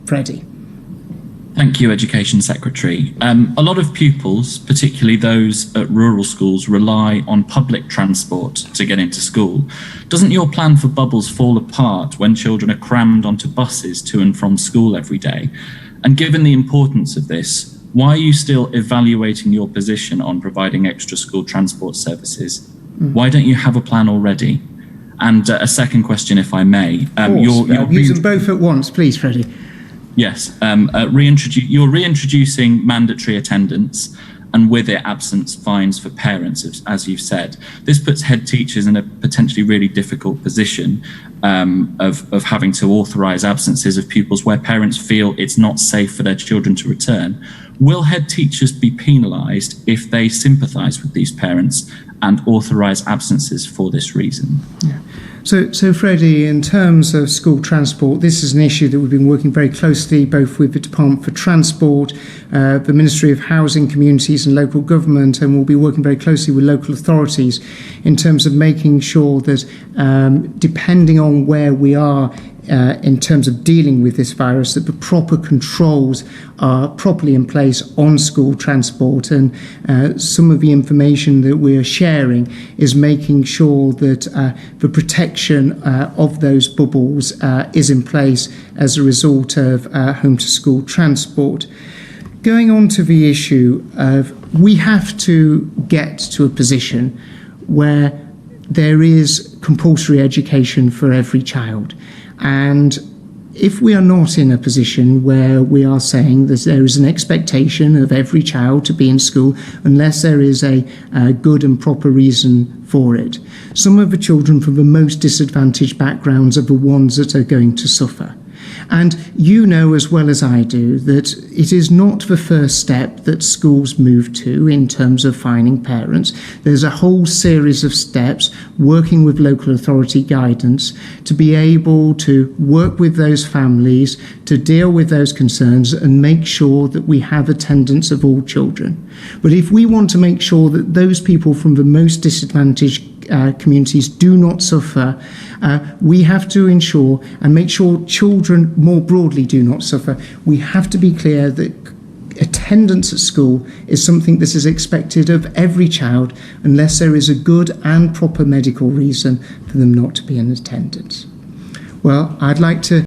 Freddie. Thank you, Education Secretary. A lot of pupils, particularly those at rural schools, rely on public transport to get into school. Doesn't your plan for bubbles fall apart when children are crammed onto buses to and from school every day? And given the importance of this, why are you still evaluating your position on providing extra school transport services? Why don't you have a plan already? And a second question, if I may. Use them both at once, please, Freddie. Yes, you're reintroducing mandatory attendance and with it absence fines for parents, as you've said. This puts head teachers in a potentially really difficult position of having to authorise absences of pupils where parents feel it's not safe for their children to return. Will head teachers be penalised if they sympathise with these parents and authorise absences for this reason? Yeah. So Freddie, in terms of school transport, this is an issue that we've been working very closely both with the Department for Transport, the Ministry of Housing, Communities and Local Government, and we'll be working very closely with local authorities in terms of making sure that depending on where we are in terms of dealing with this virus, that the proper controls are properly in place on school transport. And some of the information that we're sharing is making sure that the protection of those bubbles is in place as a result of home to school transport. Going on to the issue of, we have to get to a position where there is compulsory education for every child. And if we are not in a position where we are saying that there is an expectation of every child to be in school unless there is a good and proper reason for it, some of the children from the most disadvantaged backgrounds are the ones that are going to suffer. And you know as well as I do that it is not the first step that schools move to in terms of fining parents. There's a whole series of steps working with local authority guidance to be able to work with those families, to deal with those concerns and make sure that we have attendance of all children. But if we want to make sure that those people from the most disadvantaged communities do not suffer, we have to ensure and make sure children more broadly do not suffer. We have to be clear that attendance at school is something that is expected of every child unless there is a good and proper medical reason for them not to be in attendance. Well, I'd like to